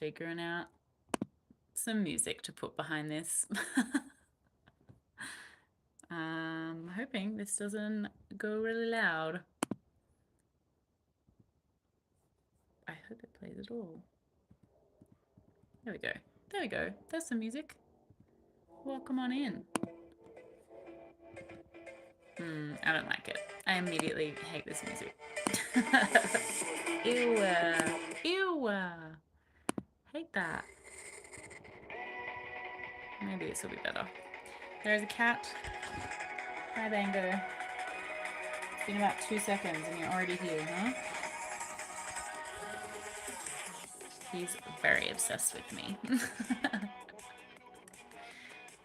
figuring out some music to put behind this. I'm hoping this doesn't go really loud. I hope it plays at all. There we go. There we go. There's some music. Welcome on in. I don't like it. I immediately hate this music. Ew. Ew. Hate that. Maybe this will be better. There's a cat. Hi, Bango. It's been about 2 seconds and you're already here, huh? He's very obsessed with me.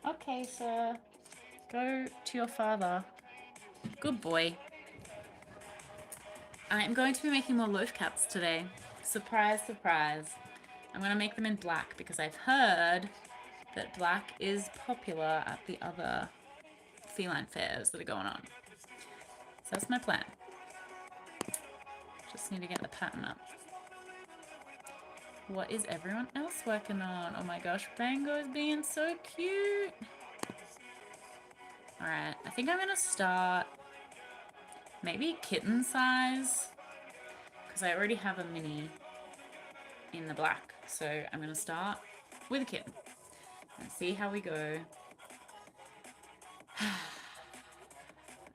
Okay, sir. Go to your father. Good boy. I'm going to be making more loaf caps today. Surprise, surprise. I'm going to make them in black because I've heard that black is popular at the other feline fairs that are going on. So that's my plan. Just need to get the pattern up. What is everyone else working on? Oh my gosh, Bango is being so cute. Alright, I think I'm going to start maybe kitten size because I already have a mini in the black. So I'm going to start with a kitten and see how we go.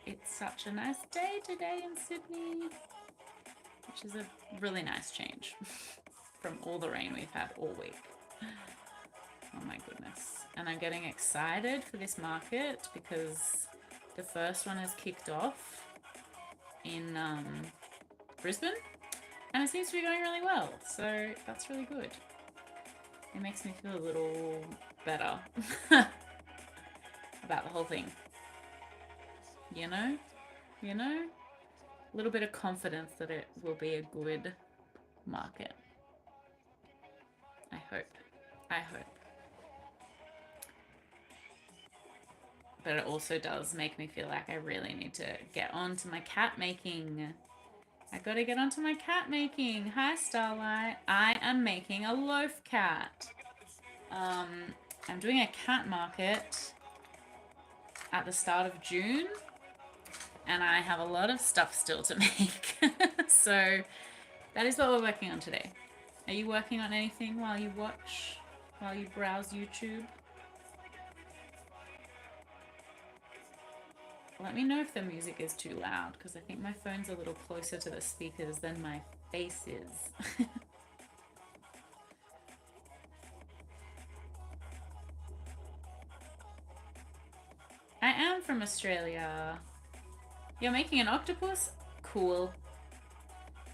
It's such a nice day today in Sydney, which is a really nice change from all the rain we've had all week. Oh my goodness. And I'm getting excited for this market because the first one has kicked off in Brisbane and it seems to be going really well. So that's really good. It makes me feel a little better about the whole thing. You know? A little bit of confidence that it will be a good market. I hope. But it also does make me feel like I really need to get on to my cat making. I gotta get onto my cat making. Hi, Starlight. I am making a loaf cat. I'm doing a cat market at the start of June, and I have a lot of stuff still to make. So that is what we're working on today. Are you working on anything while you browse YouTube? Let me know if the music is too loud, because I think my phone's a little closer to the speakers than my face is. I am from Australia. You're making an octopus? Cool.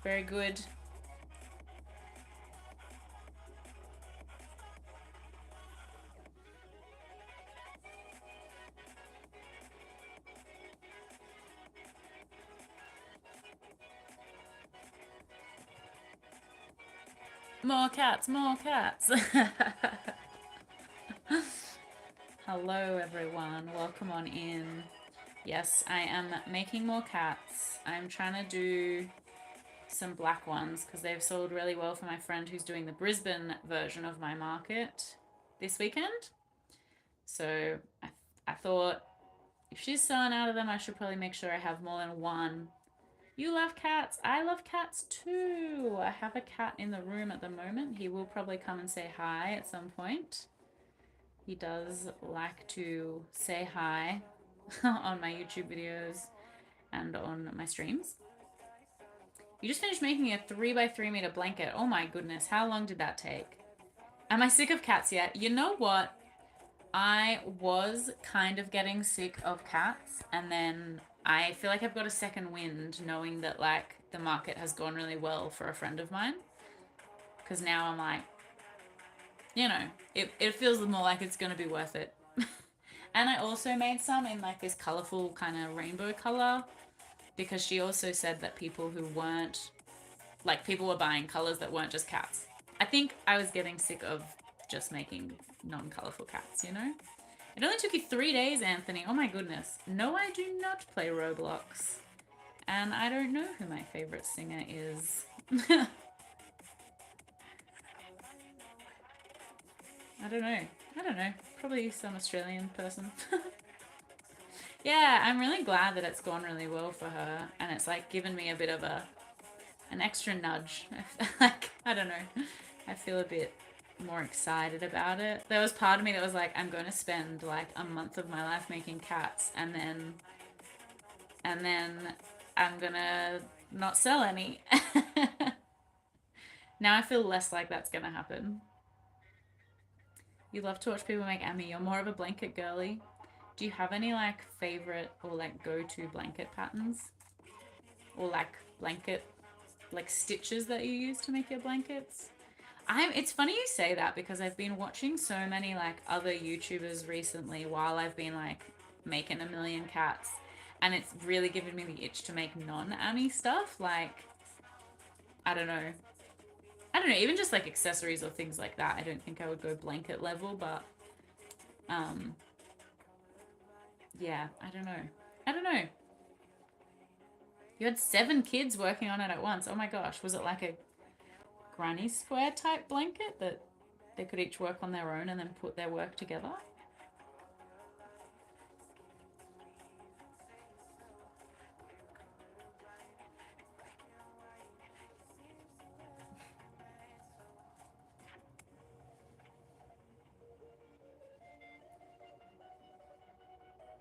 Very good. More cats, more cats. Hello everyone, welcome on in. Yes, I am making more cats. I'm trying to do some black ones because they've sold really well for my friend who's doing the Brisbane version of my market this weekend. So I thought if she's selling out of them, I should probably make sure I have more than one. You love cats. I love cats too. I have a cat in the room at the moment. He will probably come and say hi at some point. He does like to say hi on my YouTube videos and on my streams. You just finished making a 3x3 meter blanket. Oh my goodness, how long did that take? Am I sick of cats yet? You know what? I was kind of getting sick of cats, and then I feel like I've got a second wind knowing that like the market has gone really well for a friend of mine. Because now I'm like, you know, it feels more like it's going to be worth it. And I also made some in like this colorful kind of rainbow color because she also said that people who weren't, like people were buying colors that weren't just cats. I think I was getting sick of just making non-colorful cats, you know? It only took you 3 days, Anthony. Oh my goodness. No, I do not play Roblox. And I don't know who my favorite singer is. I don't know. I don't know. Probably some Australian person. Yeah, I'm really glad that it's gone really well for her, and it's like given me a bit of an extra nudge. Like, I don't know. I feel a bit more excited about it. There was part of me that was like, I'm going to spend like a month of my life making cats, and then I'm gonna not sell any. Now I feel less like that's gonna happen. You love to watch people make Amy. You're more of a blanket girly. Do you have any like favorite or like go-to blanket patterns? Or like blanket like stitches that you use to make your blankets? It's funny you say that because I've been watching so many like other YouTubers recently while I've been like making a million cats, and it's really given me the itch to make non-Amy stuff. Like, I don't know. I don't know, even just like accessories or things like that. I don't think I would go blanket level, but um yeah, I don't know. I don't know. You had 7 kids working on it at once. Oh my gosh, was it like a granny square type blanket that they could each work on their own and then put their work together?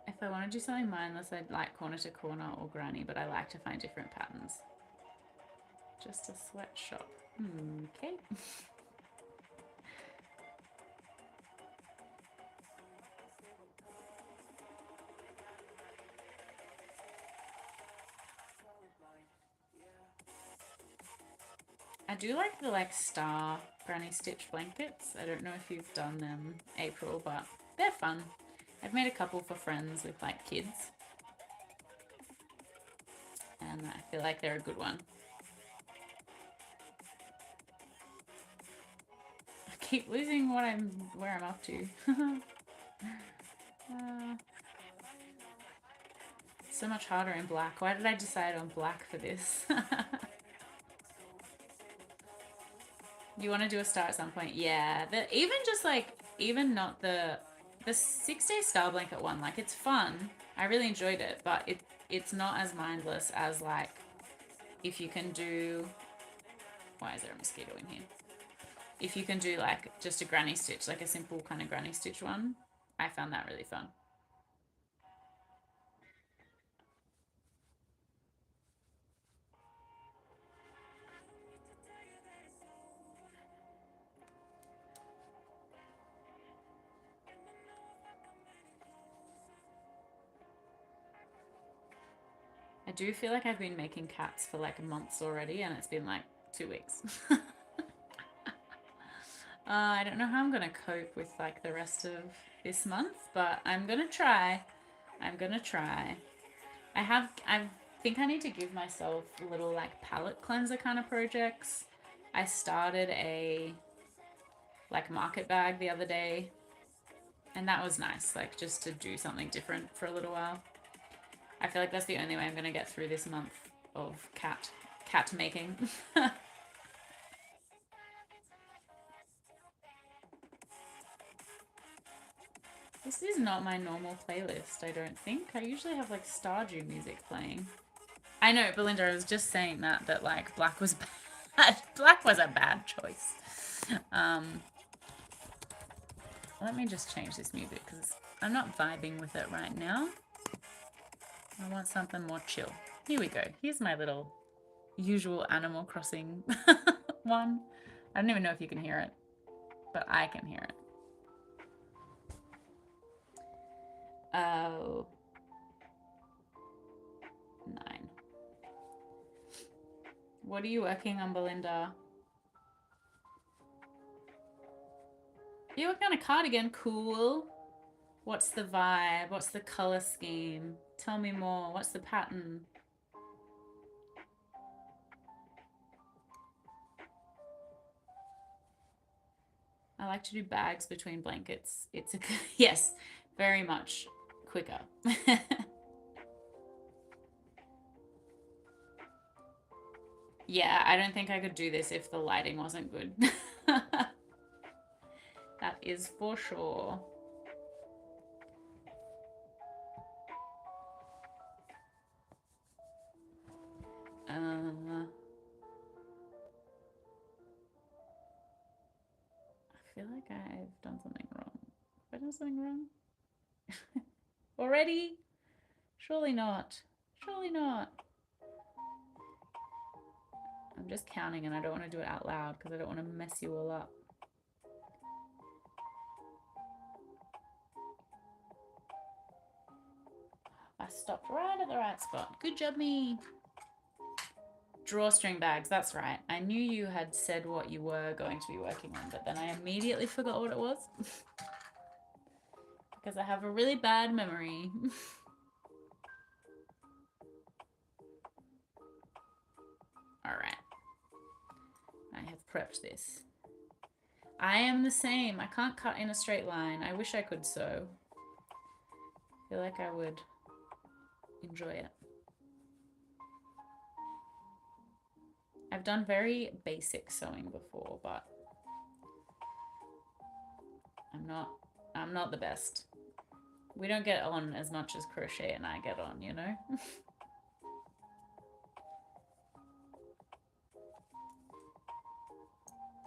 If I want to do something mindless, I'd like corner to corner or granny, but I like to find different patterns. Just a sweatshop. Okay. I do like the like star granny stitch blankets. I don't know if you've done them, April, but they're fun. I've made a couple for friends with like kids, and I feel like they're a good one. I keep losing where I'm up to. So much harder in black. Why did I decide on black for this? You want to do a star at some point? Yeah. Even just like, even not the 6-day star blanket one, like it's fun. I really enjoyed it, but it's not as mindless as like if you can do, why is there a mosquito in here? If you can do like just a granny stitch, like a simple kind of granny stitch one, I found that really fun. I do feel like I've been making cats for like months already, and it's been like 2 weeks. I don't know how I'm gonna cope with like the rest of this month, but I'm gonna try. I'm gonna try. I think I need to give myself little like palette cleanser kind of projects. I started a like market bag the other day, and that was nice, like just to do something different for a little while. I feel like that's the only way I'm gonna get through this month of cat making. This is not my normal playlist, I don't think. I usually have like Stardew music playing. I know, Belinda, I was just saying that like black was bad. Black was a bad choice. Let me just change this music because I'm not vibing with it right now. I want something more chill. Here we go. Here's my little usual Animal Crossing one. I don't even know if you can hear it, but I can hear it. Oh, 9. What are you working on, Belinda? You're working on a cardigan. Cool. What's the vibe? What's the color scheme? Tell me more. What's the pattern? I like to do bags between blankets. It's a yes, very much quicker. Yeah, I don't think I could do this if the lighting wasn't good. That is for sure. I feel like I've done something wrong. Have I done something wrong? Already? Surely not. Surely not. I'm just counting and I don't want to do it out loud because I don't want to mess you all up. I stopped right at the right spot. Good job, me. Drawstring bags, that's right. I knew you had said what you were going to be working on, but then I immediately forgot what it was. Because I have a really bad memory. Alright. I have prepped this. I am the same. I can't cut in a straight line. I wish I could sew. I feel like I would enjoy it. I've done very basic sewing before, but I'm not the best. We don't get on as much as Crochet and I get on, you know?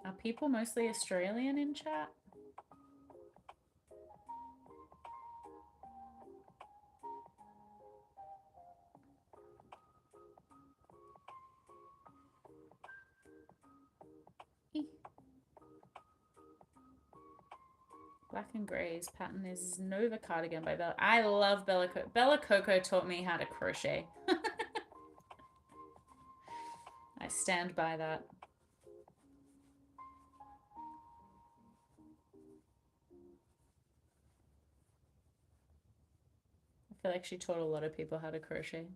Are people mostly Australian in chat? Black and Grey's pattern is Nova Cardigan by Bella. I love Bella Coco. Bella Coco taught me how to crochet. I stand by that. I feel like she taught a lot of people how to crochet.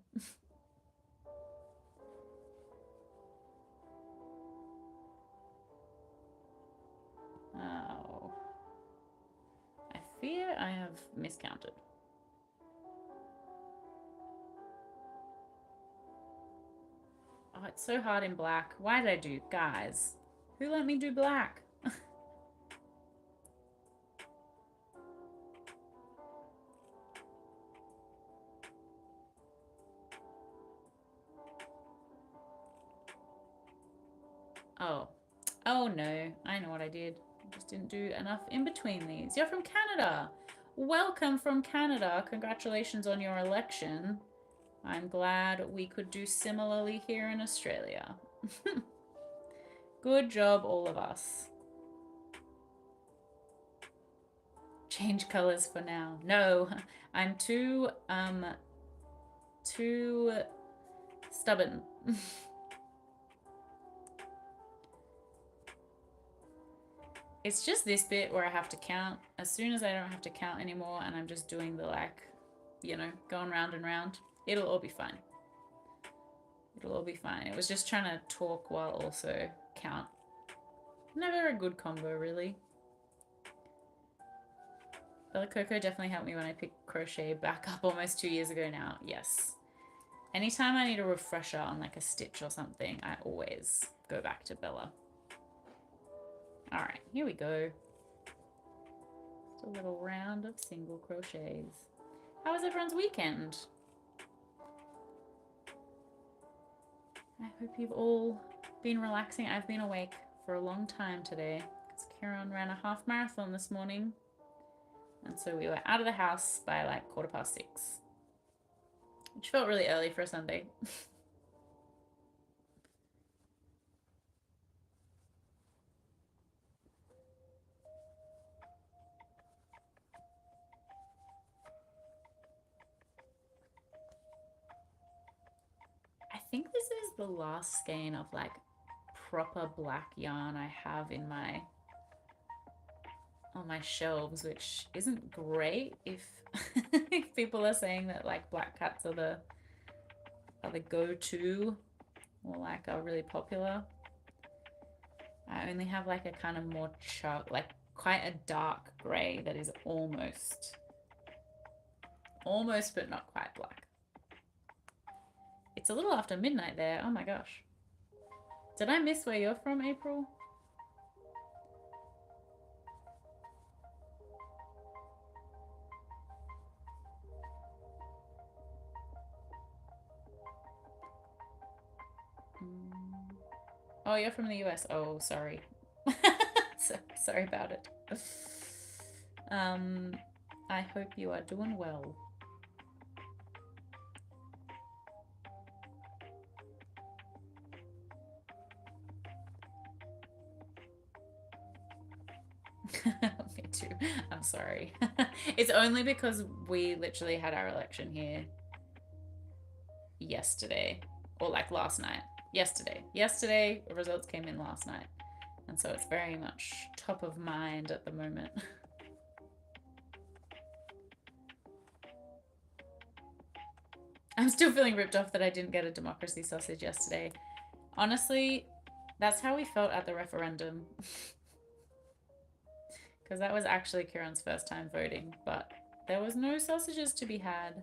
Oh. I fear I have miscounted. Oh, it's so hard in black. Why did I do, guys? Who let me do black? Oh. Oh no, I know what I did. I just didn't do enough in between these. You're from Canada. Welcome from Canada. Congratulations on your election. I'm glad we could do similarly here in Australia. Good job, all of us. Change colors for now. No, I'm too stubborn. It's just this bit where I have to count. As soon as I don't have to count anymore and I'm just doing the, like, you know, going round and round, it'll all be fine. It'll all be fine. It was just trying to talk while also count. Never a good combo, really. Bella Coco definitely helped me when I picked Crochet back up almost 2 years ago now. Yes. Anytime I need a refresher on like a stitch or something, I always go back to Bella. All right, here we go. Just a little round of single crochets. How was everyone's weekend? I hope you've all been relaxing. I've been awake for a long time today because Kieran ran a half marathon this morning. And so we were out of the house by like 6:15, which felt really early for a Sunday. I think this is the last skein of like proper black yarn I have in my on my shelves, which isn't great if if people are saying that like black cats are the go-to or like are really popular. I only have like a kind of more like quite a dark gray that is almost but not quite black. It's a little after midnight there. Oh my gosh. Did I miss where you're from, April? Oh, you're from the US. Oh, sorry. Sorry about it. I hope you are doing well. Me too. I'm sorry. It's only because we literally had our election here yesterday, or like last night. Yesterday, the results came in last night. And so it's very much top of mind at the moment. I'm still feeling ripped off that I didn't get a democracy sausage yesterday. Honestly, that's how we felt at the referendum. Because that was actually Kieran's first time voting, but there was no sausages to be had.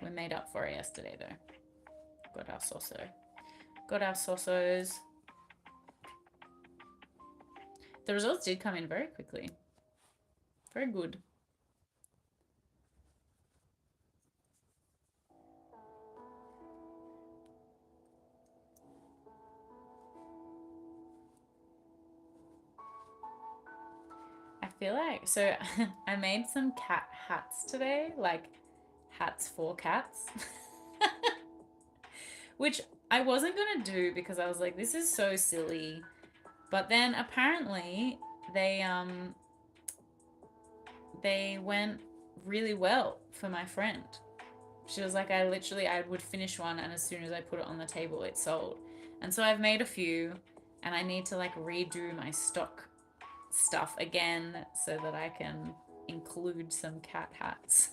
We made up for it yesterday, though. Got our soso. Got our sosos. The results did come in very quickly. Very good. I feel like, so I made some cat hats today, like hats for cats. Which I wasn't gonna do because I was like, this is so silly. But then apparently they went really well for my friend. She was like, I would finish one, and as soon as I put it on the table, it sold. And so I've made a few, and I need to like redo my stock stuff again so that I can include some cat hats.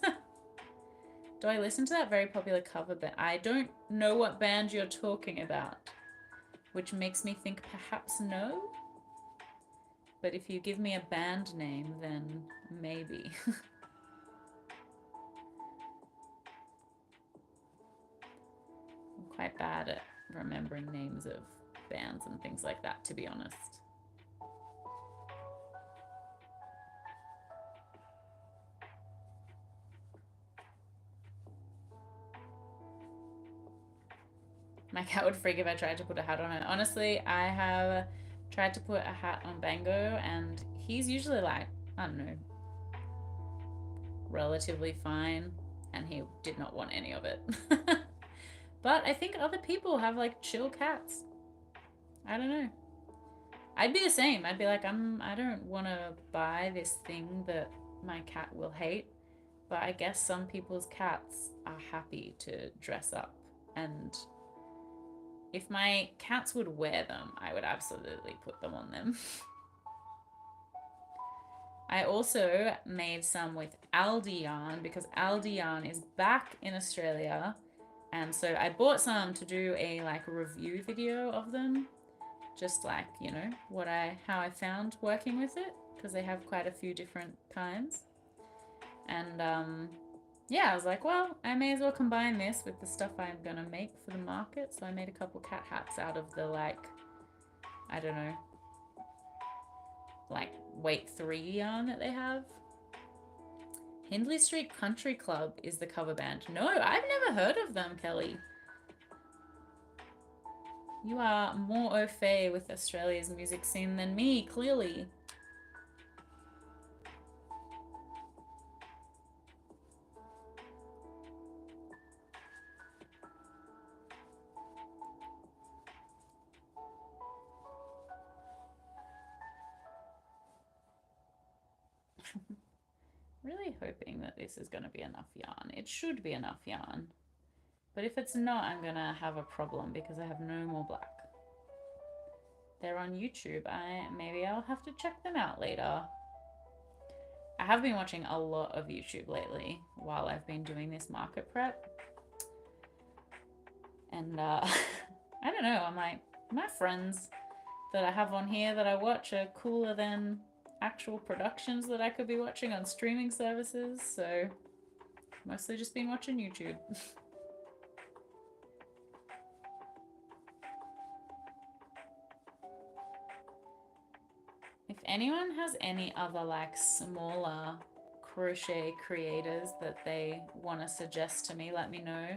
Do I listen to that very popular cover band? I don't know what band you're talking about, which makes me think perhaps no. But if you give me a band name, then maybe. I'm quite bad at remembering names of bands and things like that, to be honest. My cat would freak if I tried to put a hat on it. Honestly, I have tried to put a hat on Bango, and he's usually like, I don't know, relatively fine, and he did not want any of it. But I think other people have like chill cats. I don't know. I'd be the same. I'd be like, I don't want to buy this thing that my cat will hate. But I guess some people's cats are happy to dress up. And if my cats would wear them, I would absolutely put them on them. I also made some with Aldi yarn because Aldi yarn is back in Australia. And so I bought some to do a like review video of them. Just like, you know, how I found working with it, because they have quite a few different kinds. And yeah, I was like, well, I may as well combine this with the stuff I'm gonna make for the market. So I made a couple cat hats out of the like, I don't know, like weight 3 yarn that they have. Hindley Street Country Club is the cover band. No, I've never heard of them, Kelly. You are more au fait with Australia's music scene than me, clearly. Really hoping that this is going to be enough yarn. It should be enough yarn. But if it's not, I'm going to have a problem because I have no more black. They're on YouTube. Maybe I'll have to check them out later. I have been watching a lot of YouTube lately while I've been doing this market prep. And I don't know, I'm like, my friends that I have on here that I watch are cooler than actual productions that I could be watching on streaming services, so mostly just been watching YouTube. If anyone has any other like smaller crochet creators that they want to suggest to me, let me know.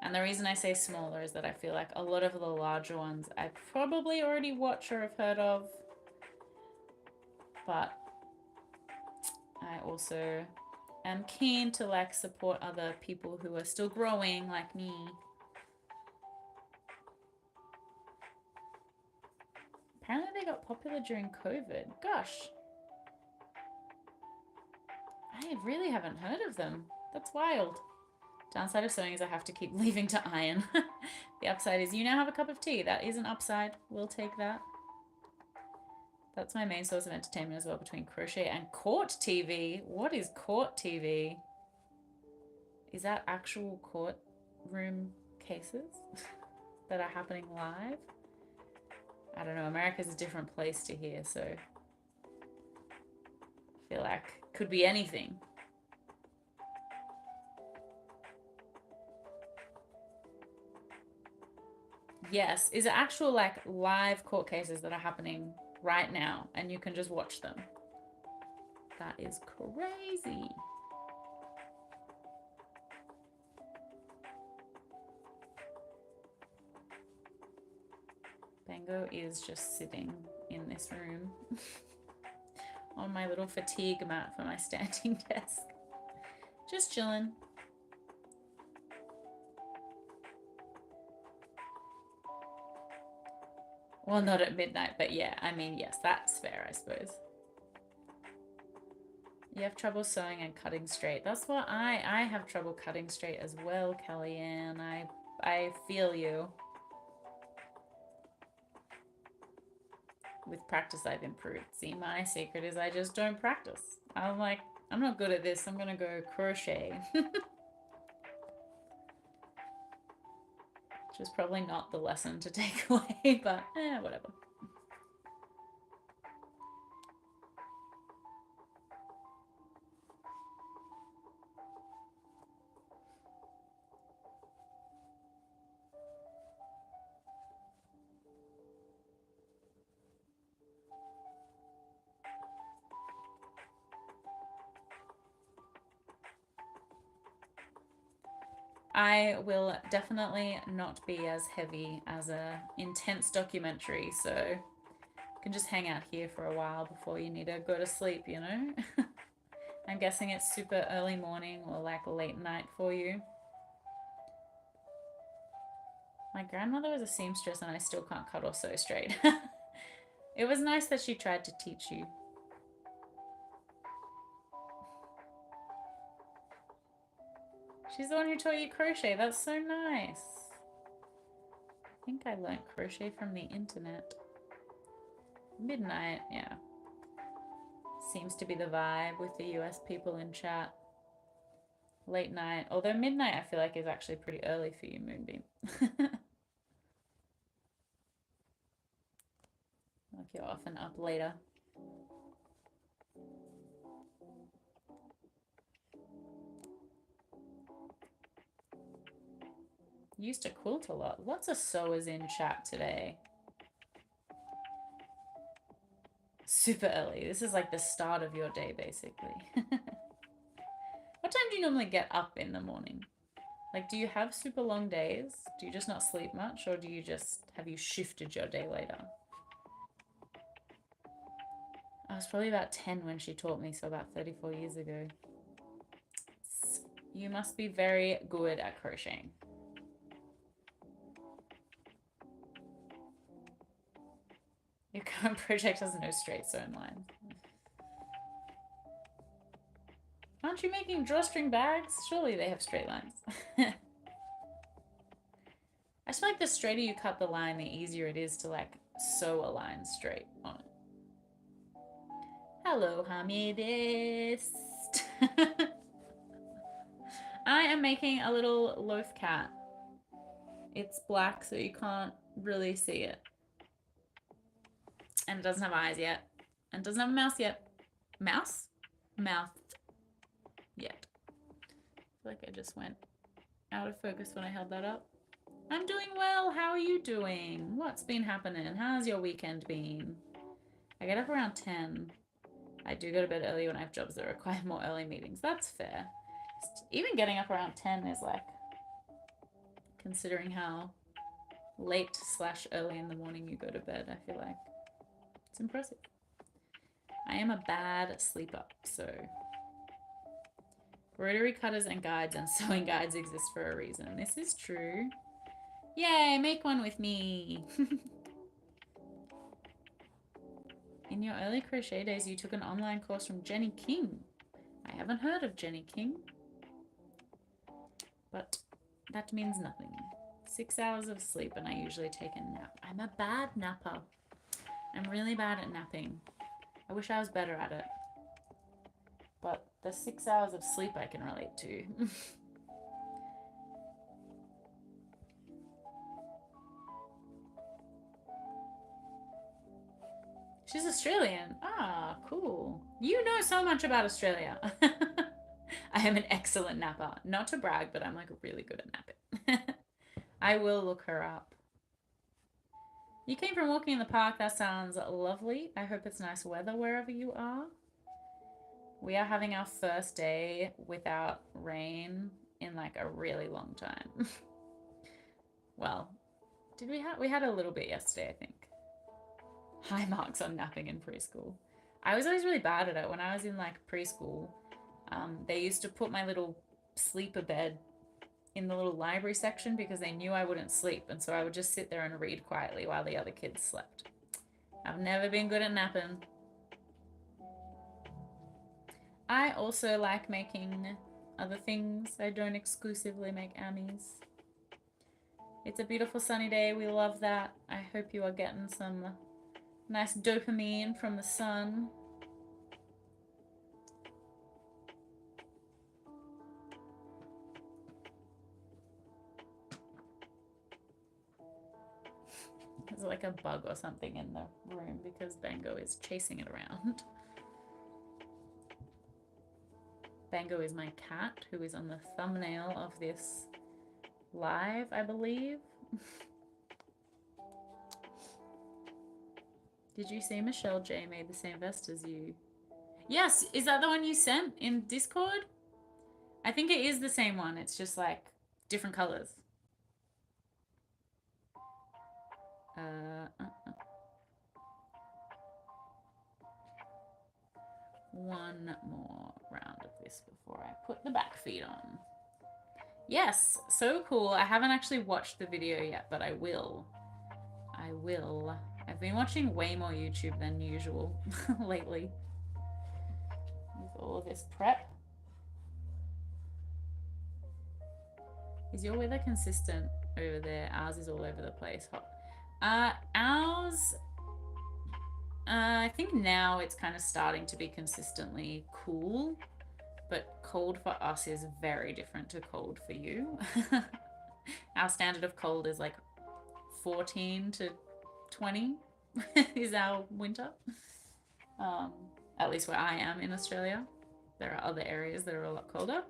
And the reason I say smaller is that I feel like a lot of the larger ones I probably already watch or have heard of. But I also am keen to like support other people who are still growing like me. Apparently they got popular during COVID. Gosh. I really haven't heard of them. That's wild. Downside of sewing is I have to keep leaving to iron. The upside is you now have a cup of tea. That is an upside. We'll take that. That's my main source of entertainment as well, between crochet and court TV. What is court TV? Is that actual courtroom cases that are happening live? I don't know. America's a different place to here, so I feel like could be anything. Yes, is it actual like live court cases that are happening right now and you can just watch them? That is crazy. Bango is just sitting in this room on my little fatigue mat for my standing desk. Just chilling. Well, not at midnight, but yeah, I mean, yes, that's fair, I suppose. You have trouble sewing and cutting straight. That's what I have trouble cutting straight as well, Kellyanne. I feel you. With practice, I've improved. See, my secret is I just don't practice. I'm like, I'm not good at this. I'm gonna go crochet. Which is probably not the lesson to take away, but whatever. I will definitely not be as heavy as a intense documentary, so you can just hang out here for a while before you need to go to sleep, you know? I'm guessing it's super early morning or like late night for you. My grandmother was a seamstress and I still can't cut or sew straight. It was nice that she tried to teach you. She's the one who taught you crochet. That's so nice. I think I learned crochet from the internet. Midnight, yeah. Seems to be the vibe with the US people in chat. Late night. Although midnight I feel like is actually pretty early for you, Moonbeam. Like you're often up later. Used to quilt a lot. Lots of sewers in chat today. Super early. This is like the start of your day, basically. What time do you normally get up in the morning? Like, do you have super long days? Do you just not sleep much? Or do you just, have you shifted your day later? I was probably about 10 when she taught me, so about 34 years ago. You must be very good at crocheting. Your current project has no straight sewn lines. Aren't you making drawstring bags? Surely they have straight lines. I just feel like the straighter you cut the line, the easier it is to like sew a line straight on it. Hello, Hamidist. I am making a little loaf cat. It's black, so you can't really see it. And it doesn't have eyes yet. And it doesn't have a mouse yet. Mouse? Mouth. Yet. I feel like I just went out of focus when I held that up. I'm doing well. How are you doing? What's been happening? How's your weekend been? I get up around 10. I do go to bed early when I have jobs that require more early meetings. That's fair. Even getting up around 10 is like, considering how late / early in the morning you go to bed, I feel like it's impressive. I am a bad sleeper, so rotary cutters and guides and sewing guides exist for a reason. This is true. Yay, make one with me. In your early crochet days, you took an online course from Jenny King. I haven't heard of Jenny King, but that means nothing. 6 hours of sleep and I usually take a nap. I'm a bad napper. I'm really bad at napping. I wish I was better at it. But the 6 hours of sleep I can relate to. She's Australian. Ah, cool. You know so much about Australia. I am an excellent napper. Not to brag, but I'm like really good at napping. I will look her up. You came from walking in the park. That sounds lovely. I hope it's nice weather wherever you are. We are having our first day without rain in like a really long time. Well, did we had a little bit yesterday, I think. High marks on napping in preschool. I was always really bad at it. When I was in like preschool, they used to put my little sleeper bed in the little library section because they knew I wouldn't sleep, and so I would just sit there and read quietly while the other kids slept. I've never been good at napping. I also like making other things. I don't exclusively make Ammies. It's a beautiful sunny day. We love that. I hope you are getting some nice dopamine from the sun. There's like a bug or something in the room because Bango is chasing it around. Bango is my cat who is on the thumbnail of this live, I believe. Did you see Michelle J made the same vest as you? Yes, is that the one you sent in Discord? I think it is the same one. It's just like different colors. One more round of this before I put the back feet on. Yes, so cool. I haven't actually watched the video yet, but I will. I will. I've been watching way more YouTube than usual lately with all of this prep. Is your weather consistent over there? Ours is all over the place. Ours, I think now it's kind of starting to be consistently cool, but cold for us is very different to cold for you. Our standard of cold is like 14 to 20 is our winter. At least where I am in Australia. There are other areas that are a lot colder.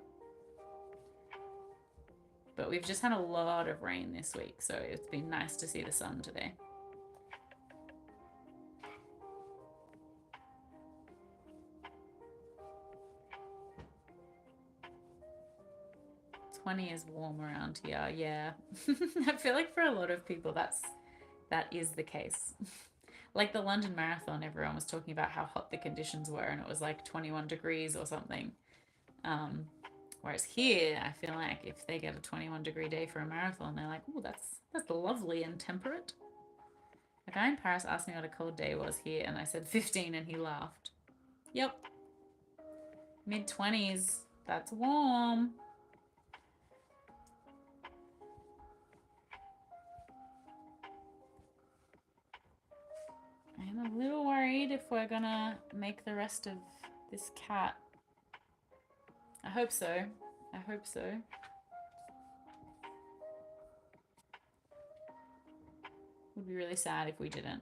But we've just had a lot of rain this week, so it's been nice to see the sun today. '20 is warm around here, yeah. I feel like for a lot of people that is the case. Like the London Marathon, everyone was talking about how hot the conditions were, and it was like 21 degrees or something. Whereas here, I feel like if they get a 21-degree day for a marathon, they're like, "Oh, that's lovely and temperate." A guy in Paris asked me what a cold day was here, and I said 15, and he laughed. Yep. Mid-20s. That's warm. I'm a little worried if we're gonna make the rest of this cat. I hope so. I hope so. Would be really sad if we didn't.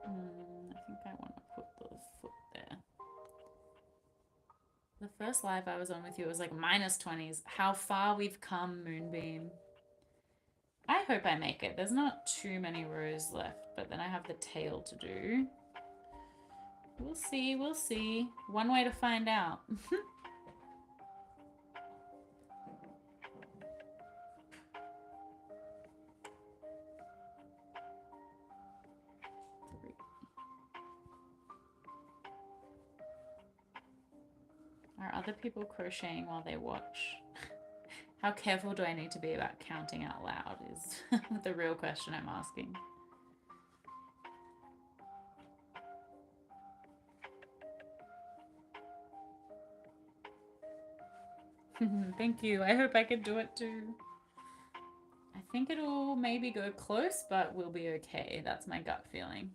I think I want to put the foot there. The first live I was on with you was like -20s. How far we've come, Moonbeam. I hope I make it. There's not too many rows left, but then I have the tail to do. We'll see, we'll see. One way to find out. Are other people crocheting while they watch? How careful do I need to be about counting out loud is the real question I'm asking. Thank you. I hope I can do it too. I think it'll maybe go close, but we'll be okay. That's my gut feeling.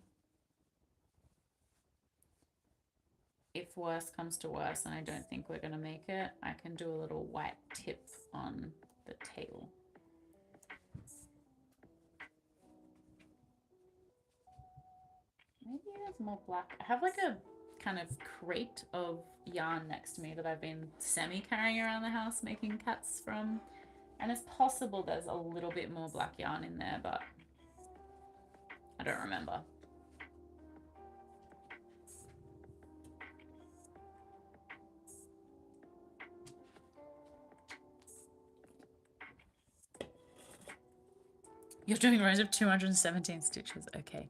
If worse comes to worse and I don't think we're going to make it, I can do a little white tip on the tail. Maybe there's more black. I have like a kind of crate of yarn next to me that I've been semi-carrying around the house making cats from. And it's possible there's a little bit more black yarn in there, but I don't remember. You're doing rows of 217 stitches. Okay.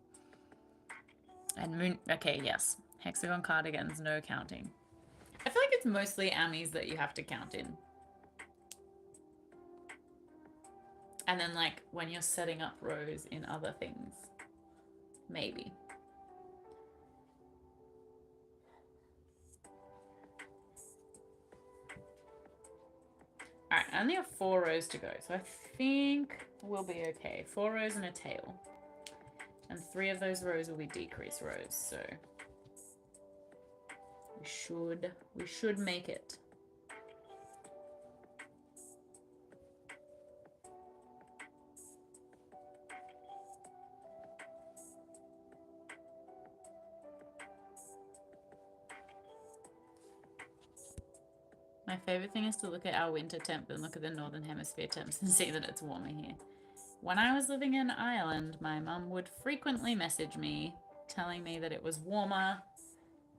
And moon. Okay, yes. Hexagon cardigans, no counting. I feel like it's mostly Amis that you have to count in. And then like when you're setting up rows in other things, maybe. All right, I only have 4 rows to go, so I think we'll be okay. 4 rows and a tail. And 3 of those rows will be decrease rows, so we should make it. My favorite thing is to look at our winter temp and look at the Northern Hemisphere temps and see that it's warmer here. When I was living in Ireland, my mum would frequently message me telling me that it was warmer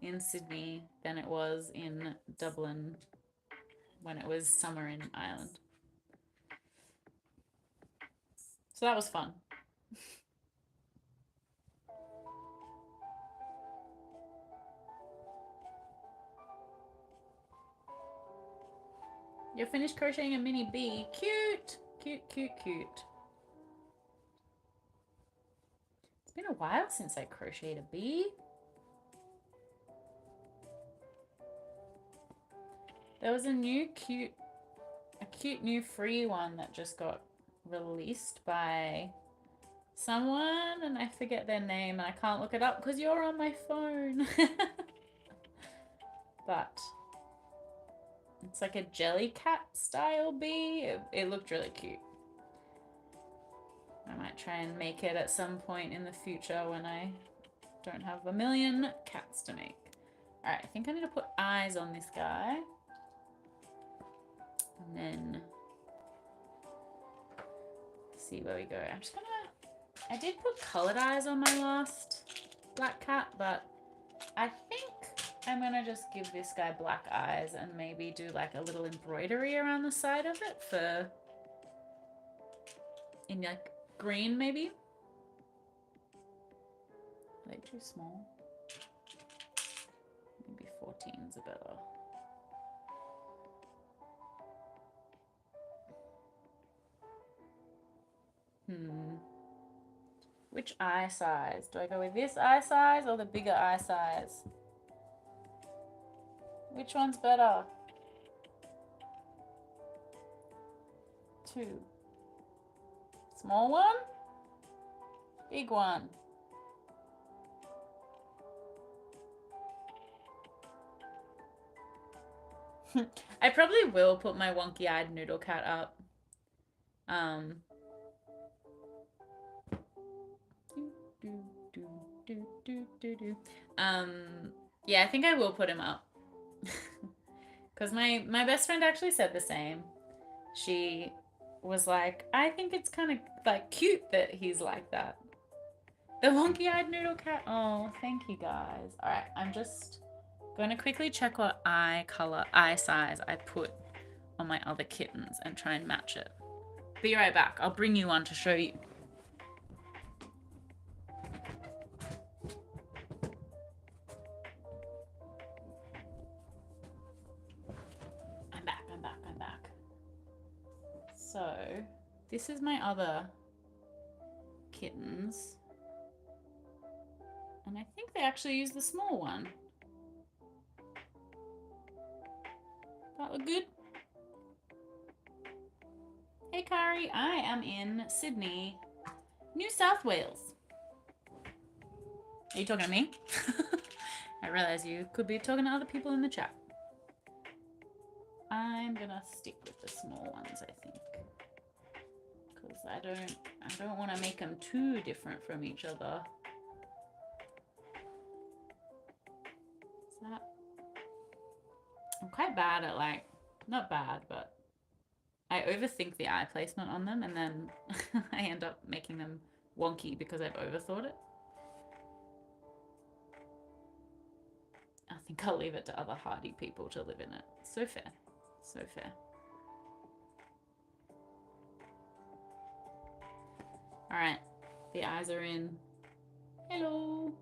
in Sydney than it was in Dublin when it was summer in Ireland. So that was fun. You're finished crocheting a mini bee. Cute! Cute, cute, cute. It's been a while since I crocheted a bee. There was a cute new free one that just got released by someone, and I forget their name, and I can't look it up because you're on my phone. But it's like a jelly cat style bee. It looked really cute. I might try and make it at some point in the future when I don't have a million cats to make. All right, I think I need to put eyes on this guy. And then see where we go. I'm just gonna, I did put colored eyes on my last black cat, but I think I'm gonna just give this guy black eyes and maybe do like a little embroidery around the side of it for, in like green maybe. Are they too small? Maybe 14's a better. Which eye size? Do I go with this eye size or the bigger eye size? Which one's better? 2. Small one? Big one? I probably will put my wonky-eyed noodle cat up. Yeah, I think I will put him up. Because my best friend actually said the same. She was like, I think it's kind of like cute that he's like that. The wonky-eyed noodle cat. Oh, thank you guys. All right, I'm just going to quickly check what eye size I put on my other kittens and try and match it. Be right back. I'll bring you one to show you. I'm back. So, this is my other kittens. And I think they actually use the small one. That look good? Hey Kari, I am in Sydney, New South Wales. Are you talking to me? I realize you could be talking to other people in the chat. I'm gonna stick with the small ones, I think. Because I don't want to make them too different from each other. Is that... I'm quite bad at like, not bad, but I overthink the eye placement on them and then I end up making them wonky because I've overthought it. I think I'll leave it to other hardy people to live in it. So fair. So fair. Alright. The eyes are in. Hello.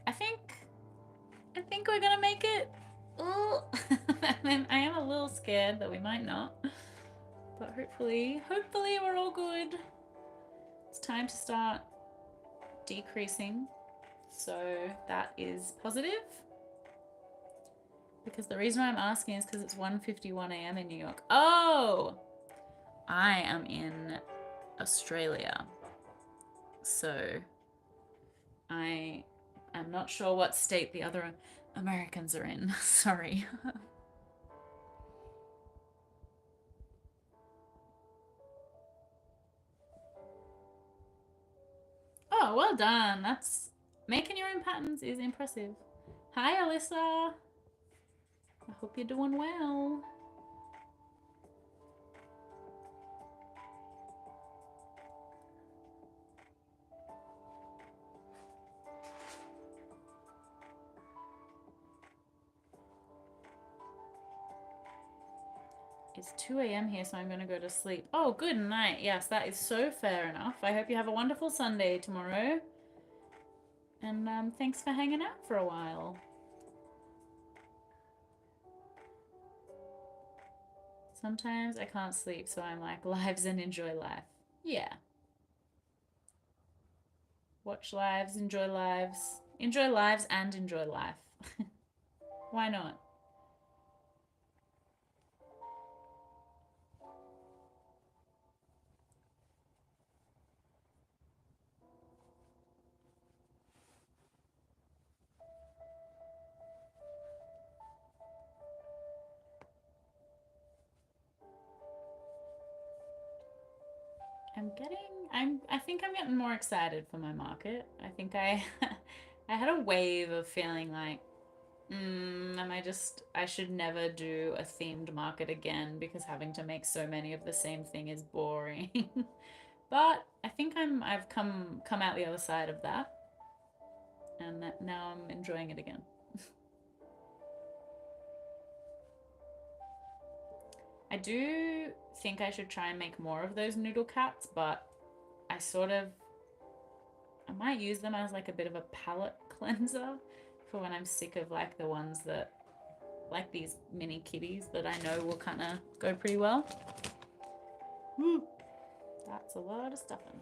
I think we're gonna make it. Oh. And I am a little scared that we might not. But hopefully we're all good. It's time to start decreasing. So that is positive. Because the reason why I'm asking is because it's 1:51 a.m. in New York. Oh! I am in Australia. So I am not sure what state the other Americans are in. Sorry. Oh, well done. That's making your own patterns is impressive. Hi, Alyssa. I hope you're doing well. It's 2 a.m. here, so I'm going to go to sleep. Oh, good night. Yes, that is so fair enough. I hope you have a wonderful Sunday tomorrow. And thanks for hanging out for a while. Sometimes I can't sleep, so I'm like, lives and enjoy life. Yeah. Watch lives, enjoy lives. Enjoy lives and enjoy life. Why not? I think I'm getting more excited for my market. I think I had a wave of feeling like, I should never do a themed market again because having to make so many of the same thing is boring. But I think I've come out the other side of that. And now I'm enjoying it again. I do think I should try and make more of those noodle cats, but I might use them as like a bit of a palette cleanser for when I'm sick of like the ones that, like these mini kitties that I know will kind of go pretty well. Woo. That's a lot of stuffing.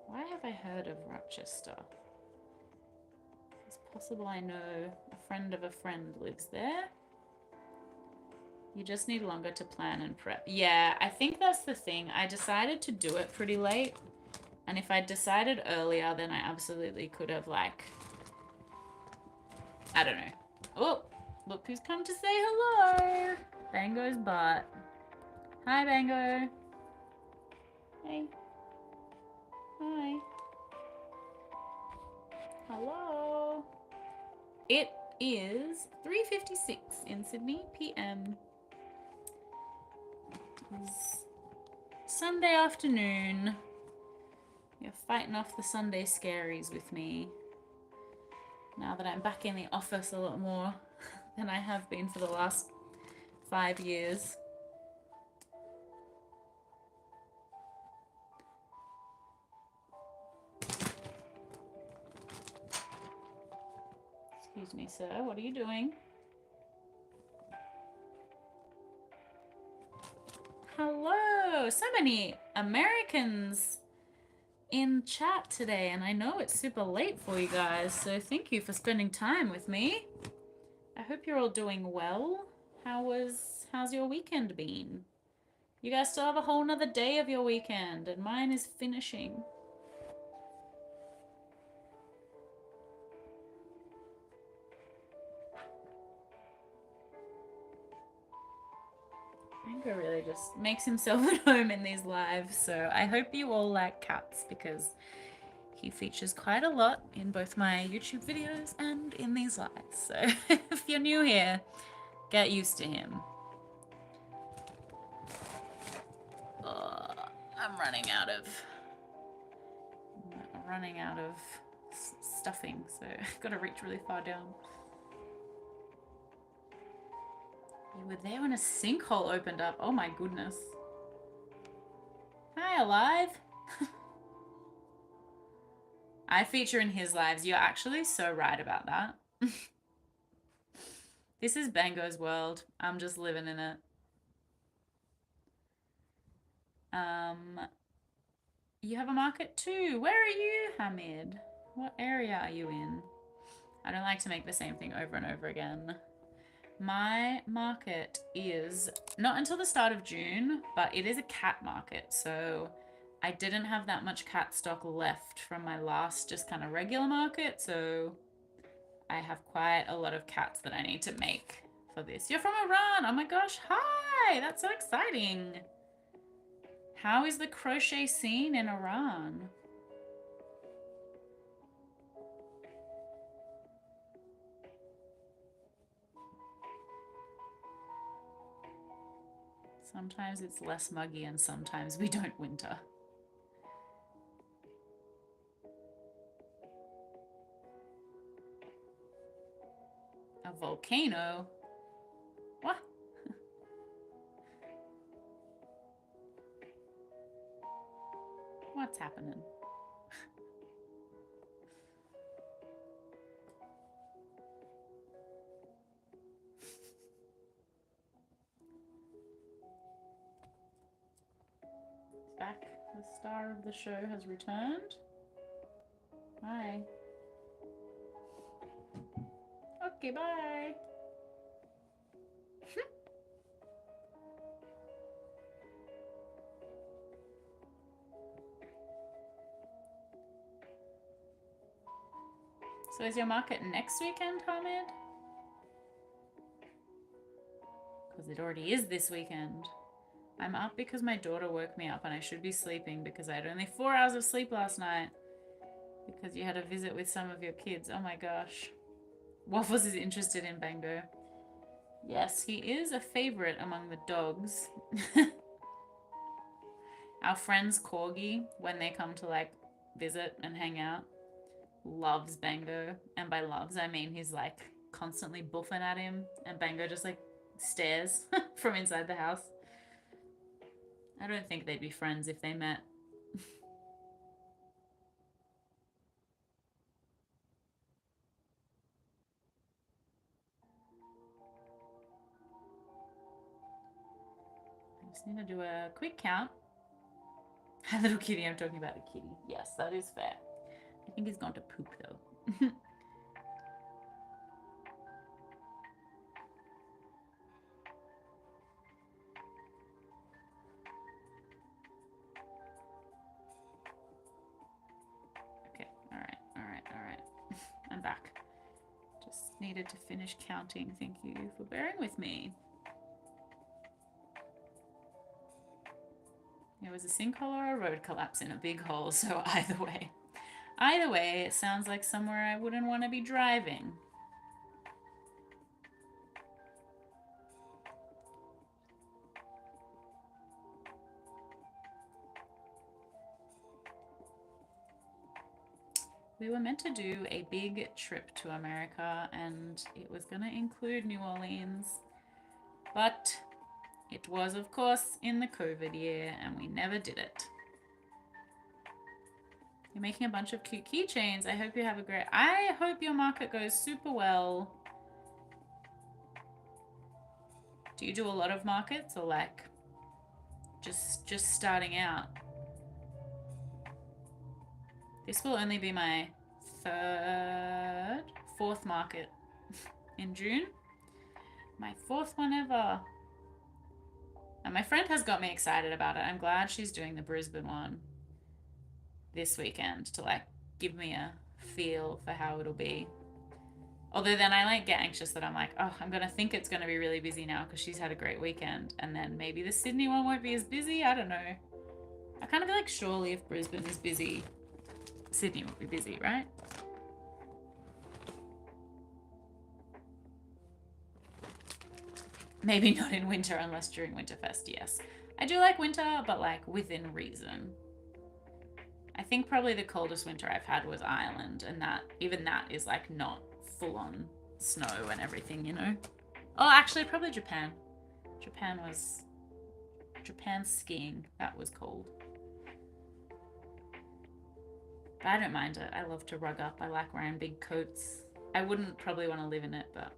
Why have I heard of Rochester? It's possible I know a friend of a friend lives there. You just need longer to plan and prep. Yeah, I think that's the thing. I decided to do it pretty late. And if I decided earlier, then I absolutely could have, like, I don't know. Oh, look who's come to say hello. Bango's butt. Hi, Bango. Hey. Hi. Hello. It is 3:56 in Sydney PM. It's Sunday afternoon. You're fighting off the Sunday scaries with me. Now that I'm back in the office a lot more than I have been for the last 5 years. Excuse me, sir. What are you doing? Hello! So many Americans in chat today, and I know it's super late for you guys, so thank you for spending time with me. I hope you're all doing well. How's your weekend been? You guys still have a whole nother day of your weekend, and mine is finishing. Anko really just makes himself at home in these lives, so I hope you all like cats because he features quite a lot in both my YouTube videos and in these lives. So if you're new here, get used to him. I'm running out of stuffing, so I've got to reach really far down. You were there when a sinkhole opened up. Oh my goodness. Hi, Alive. I feature in his lives. You're actually so right about that. This is Bango's world. I'm just living in it. You have a market too. Where are you, Hamid? What area are you in? I don't like to make the same thing over and over again. My market is not until the start of June, but it is a cat market. So I didn't have that much cat stock left from my last just kind of regular market. So I have quite a lot of cats that I need to make for this. You're from Iran. Oh my gosh. Hi. That's so exciting. How is the crochet scene in Iran? Sometimes it's less muggy and sometimes we don't winter. A volcano? What? What's happening? Back. The star of the show has returned. Hi. Okay, bye. So is your market next weekend, Hamid? Because it already is this weekend. I'm up because my daughter woke me up and I should be sleeping because I had only 4 hours of sleep last night. Because you had a visit with some of your kids. Oh my gosh. Waffles is interested in Bango. Yes, he is a favorite among the dogs. Our friend's corgi, when they come to like visit and hang out, loves Bango. And by loves, I mean he's like constantly buffing at him and Bango just like stares from inside the house. I don't think they'd be friends if they met. I just need to do a quick count. A little kitty, I'm talking about a kitty. Yes, that is fair. I think he's gone to poop though. Okay, alright. I'm back. Just needed to finish counting. Thank you for bearing with me. It was a sinkhole or a road collapse in a big hole, so either way, it sounds like somewhere I wouldn't want to be driving. We were meant to do a big trip to America, and it was going to include New Orleans, but it was, of course, in the COVID year, and we never did it. You're making a bunch of cute keychains. I hope you have a great... I hope your market goes super well. Do you do a lot of markets, or like just starting out? This will only be my fourth market in June. My fourth one ever. And my friend has got me excited about it. I'm glad she's doing the Brisbane one this weekend to like give me a feel for how it'll be. Although then I like get anxious that I'm like, oh, I'm going to think it's going to be really busy now because she's had a great weekend. And then maybe the Sydney one won't be as busy. I don't know. I kind of feel like surely if Brisbane is busy, Sydney will be busy, right? Maybe not in winter unless during Winterfest, yes. I do like winter, but like within reason. I think probably the coldest winter I've had was Ireland, and even that is like not full on snow and everything, you know? Oh, actually probably Japan. Japan skiing. That was cold. But I don't mind it. I love to rug up. I like wearing big coats. I wouldn't probably want to live in it, but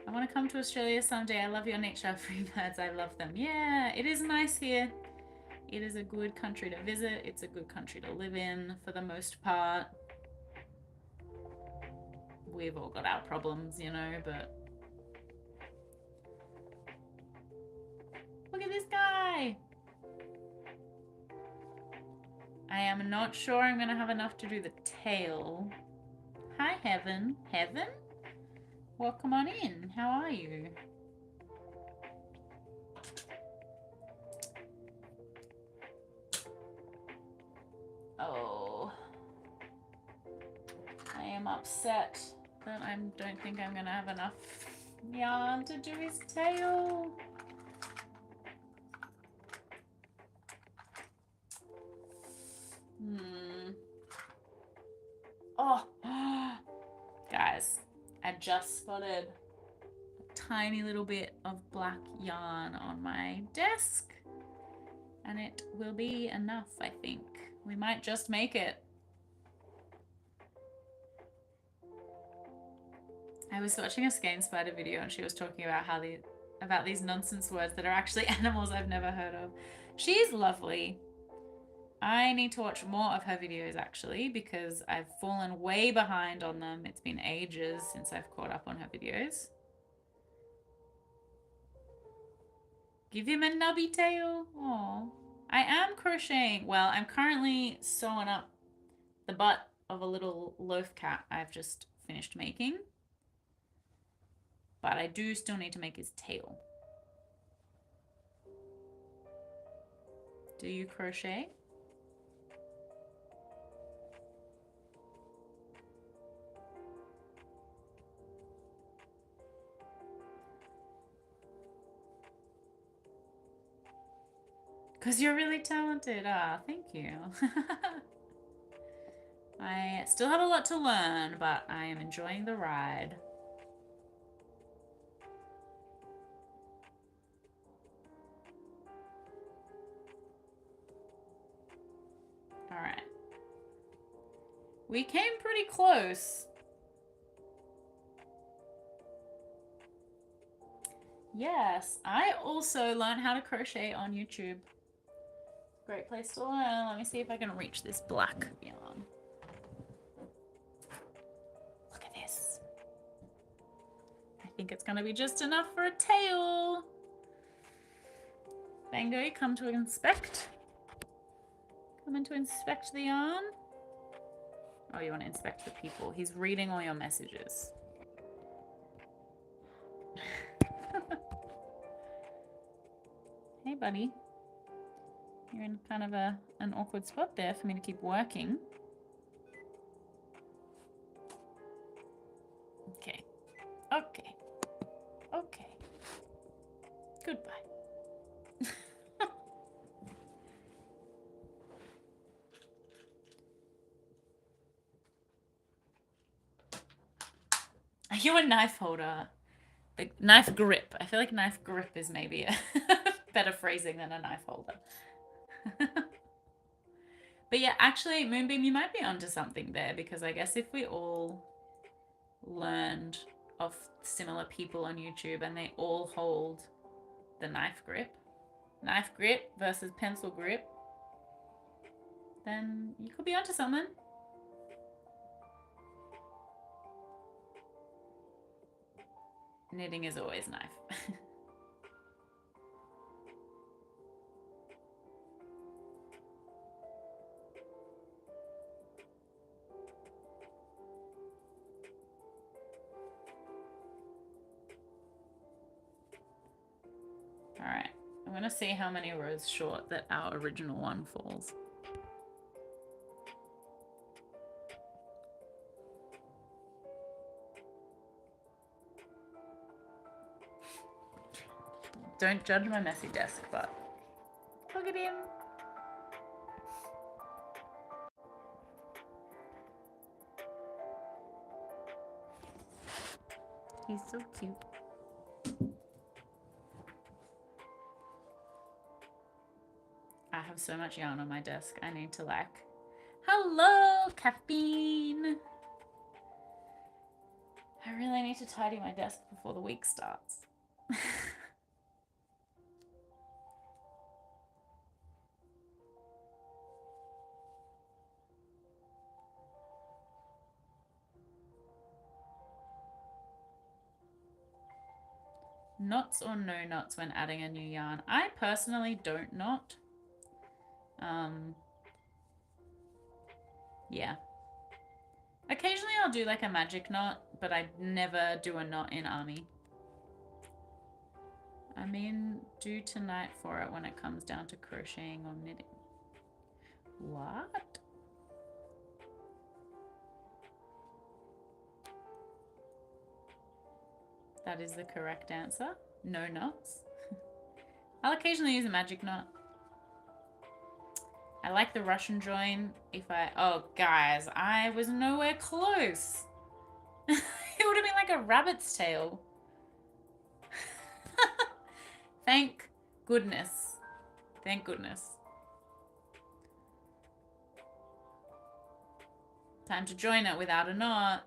I want to come to Australia someday. I love your nature. Free birds, I love them. Yeah, it is nice here. It is a good country to visit. It's a good country to live in for the most part. We've all got our problems, you know, but look at this guy. I am not sure I'm going to have enough to do the tail. Hi, Heaven. Heaven? Welcome on in. How are you? Oh. I am upset that I don't think I'm going to have enough yarn to do his tail. Oh, guys, I just spotted a tiny little bit of black yarn on my desk, and it will be enough, I think. We might just make it. I was watching a Skein Spider video, and she was talking about how about these nonsense words that are actually animals I've never heard of. She's lovely. I need to watch more of her videos actually because I've fallen way behind on them. It's been ages since I've caught up on her videos. Give him a nubby tail. Aww. I am crocheting. Well, I'm currently sewing up the butt of a little loaf cat I've just finished making. But I do still need to make his tail. Do you crochet? Because you're really talented. Ah, thank you. I still have a lot to learn, but I am enjoying the ride. All right. We came pretty close. Yes, I also learned how to crochet on YouTube. Great place to learn. Let me see if I can reach this black yarn. Look at this. I think it's gonna be just enough for a tail. Bango, come to inspect. Come in to inspect the yarn. Oh, you want to inspect the people. He's reading all your messages. Hey, buddy. You're in kind of an awkward spot there for me to keep working. Okay. Okay. Okay. Goodbye. Are you a knife holder? The knife grip. I feel like knife grip is maybe a better phrasing than a knife holder. But yeah, actually, Moonbeam, you might be onto something there, because I guess if we all learned of similar people on YouTube and they all hold the knife grip versus pencil grip, then you could be onto something. Knitting is always knife. Alright, I'm gonna see how many rows short that our original one falls. Don't judge my messy desk, but look at him. He's so cute. I have so much yarn on my desk. I need to like... Hello, caffeine! I really need to tidy my desk before the week starts. Knots or no knots when adding a new yarn? I personally don't knot. Yeah. Occasionally I'll do like a magic knot, but I never do a knot in Army. I mean, do tonight for it when it comes down to crocheting or knitting. What? That is the correct answer. No knots. I'll occasionally use a magic knot. I like the Russian join if I... Oh, guys, I was nowhere close. It would have been like a rabbit's tail. Thank goodness. Thank goodness. Time to join it without a knot.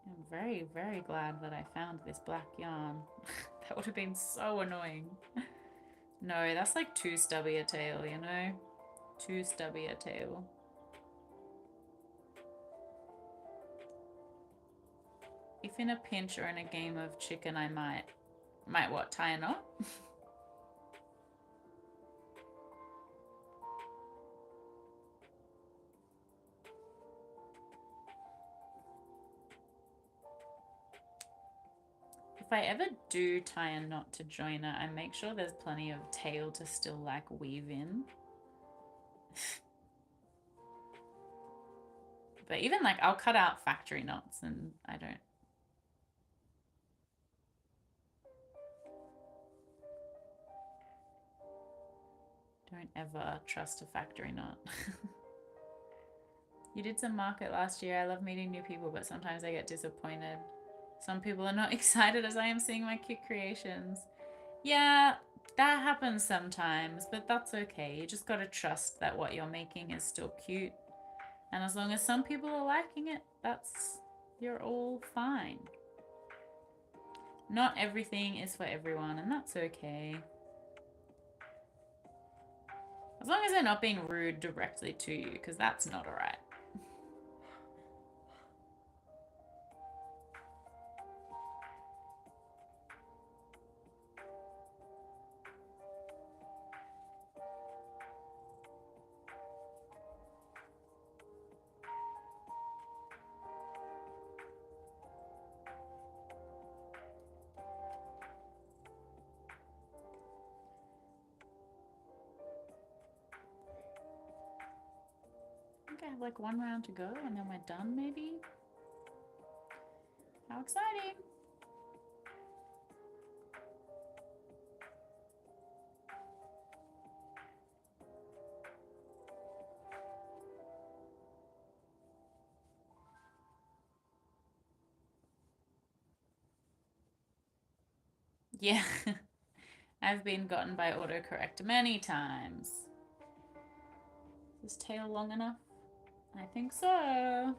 I'm very, very glad that I found this black yarn. That would have been so annoying. No, that's like too stubby a tail, you know? Too stubby a tail. If in a pinch or in a game of chicken, I might what, tie a knot? If I ever do tie a knot to join it, I make sure there's plenty of tail to still like weave in. But even like I'll cut out factory knots and I don't ever trust a factory knot. You did some market last year. I love meeting new people, but sometimes I get disappointed. Some people are not excited as I am seeing my cute creations. Yeah, that happens sometimes, but that's okay. You just gotta trust that what you're making is still cute. And as long as some people are liking it, you're all fine. Not everything is for everyone, and that's okay. As long as they're not being rude directly to you, because that's not alright. think I have like one round to go and then we're done maybe. How exciting! Yeah, I've been gotten by autocorrect many times. Is this tail long enough? I think so.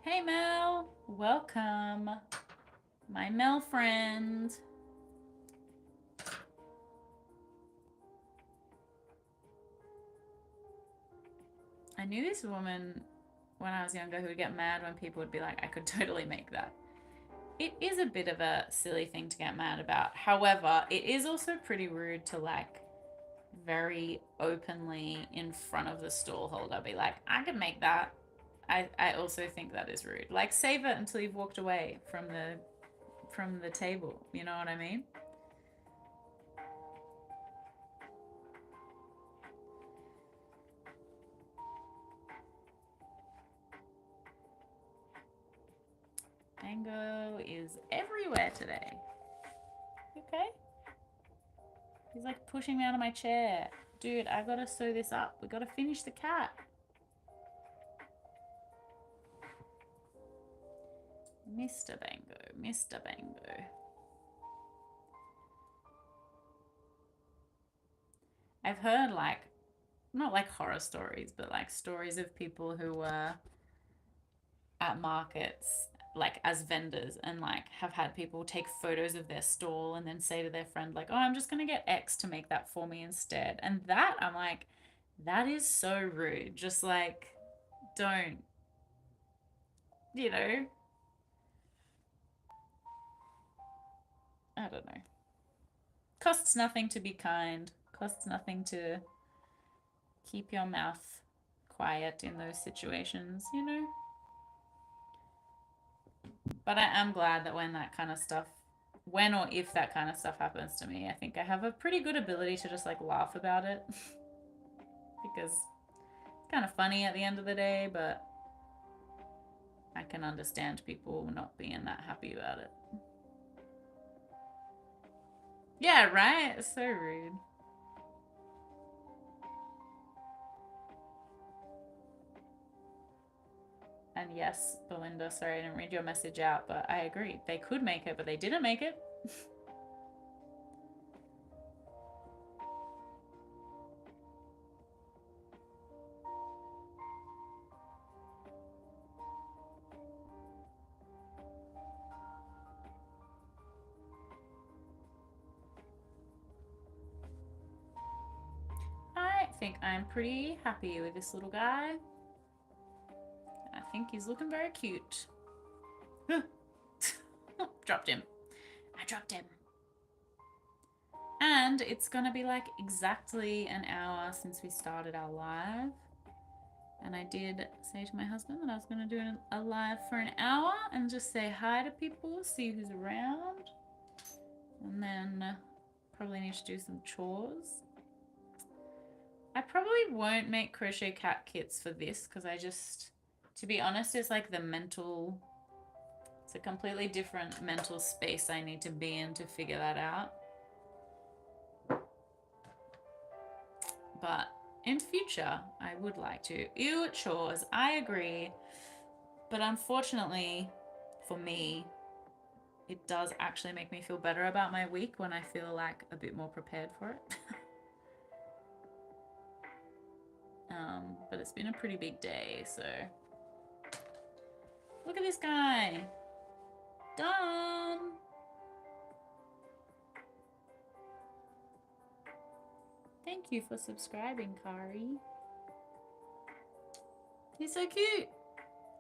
Hey Mel, welcome. My Mel friend. I knew this woman when I was younger who would get mad when people would be like, I could totally make that. It is a bit of a silly thing to get mad about. However, it is also pretty rude to like very openly in front of the stall holder be like, I can make that. I also think that is rude. Like save it until you've walked away from the table. You know what I mean? Mango is everywhere today. Okay? He's like pushing me out of my chair. Dude, I gotta sew this up. We gotta finish the cat. Mr. Bango, Mr. Bango. I've heard like, not like horror stories, but like stories of people who were at markets like as vendors and like have had people take photos of their stall and then say to their friend like, oh, I'm just gonna get X to make that for me instead. And that I'm like, that is so rude. Just like, don't, you know, I don't know. Costs nothing to be kind. Costs nothing to keep your mouth quiet in those situations, you know? But I am glad that when that kind of stuff, when or if that kind of stuff happens to me, I think I have a pretty good ability to just like laugh about it. Because it's kind of funny at the end of the day, but I can understand people not being that happy about it. Yeah, right? It's so rude. And yes, Belinda, sorry I didn't read your message out, but I agree. They could make it, but they didn't make it. I think I'm pretty happy with this little guy. I think he's looking very cute. Dropped him. I dropped him. And it's gonna be like exactly an hour since we started our live. And I did say to my husband that I was gonna do a live for an hour and just say hi to people, see who's around. And then probably need to do some chores. I probably won't make crochet cat kits for this because I just, to be honest, it's like the mental, it's a completely different mental space I need to be in to figure that out. But in future, I would like to. Ew, chores, I agree. But unfortunately, for me, it does actually make me feel better about my week when I feel like a bit more prepared for it. But it's been a pretty big day, so. Look at this guy. Done. Thank you for subscribing, Kari. He's so cute.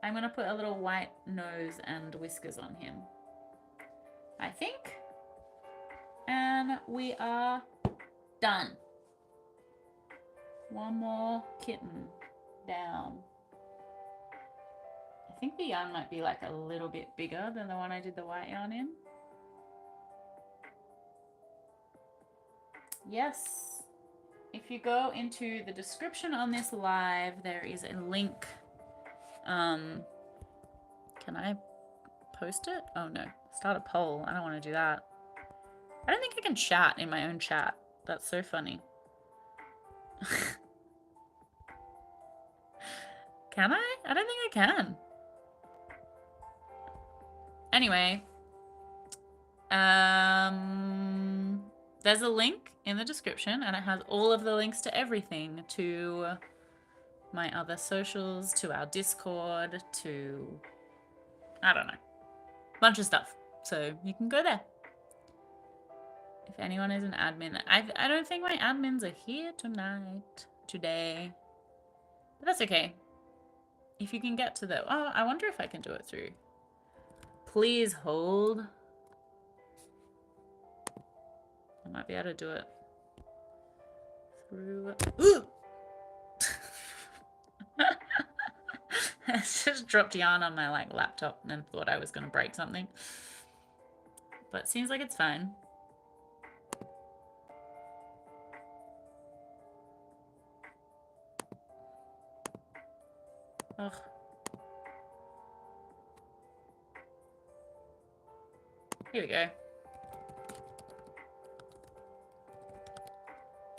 I'm gonna put a little white nose and whiskers on him, I think. And we are done. One more kitten down. I think the yarn might be like a little bit bigger than the one I did the white yarn in. Yes. If if you go into the description on this live, there is a link. Can I post it? Oh no, start a poll. I don't want to do that. I don't think I can chat in my own chat. That's so funny. Can I? I don't think I can. Anyway, there's a link in the description and it has all of the links to everything, to my other socials, to our Discord, to, I don't know, bunch of stuff. So you can go there. If anyone is an admin, I don't think my admins are here today, but that's okay. If you can get to the, oh, I wonder if I can do it through. Please hold. I might be able to do it through. I just dropped yarn on my laptop and thought I was going to break something, but it seems like it's fine. Ugh. Here we go.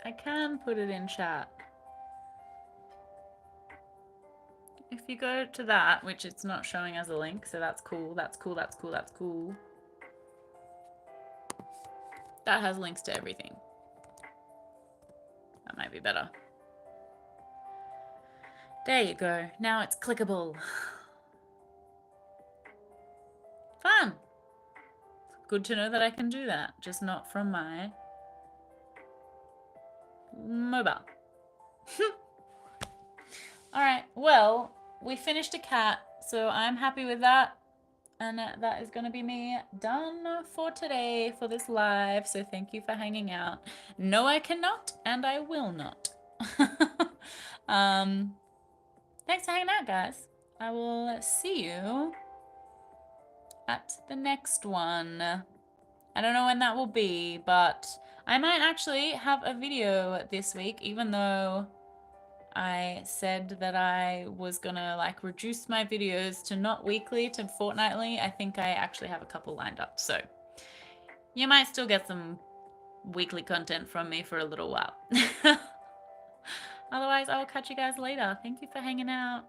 I can put it in chat. If you go to that, which it's not showing as a link, so that's cool, that's cool, that's cool, that's cool. That has links to everything. That might be better. There you go. Now it's clickable. Fun. Good to know that I can do that, just not from my mobile. All right, well, we finished a cat, so I'm happy with that. And that is going to be me done for today for this live. So thank you for hanging out. No, I cannot, and I will not. Thanks for hanging out, guys. I will see you at the next one. I don't know when that will be, but I might actually have a video this week, even though I said that I was gonna reduce my videos to not weekly, to fortnightly. I think I actually have a couple lined up, so you might still get some weekly content from me for a little while. Otherwise, I will catch you guys later. Thank you for hanging out.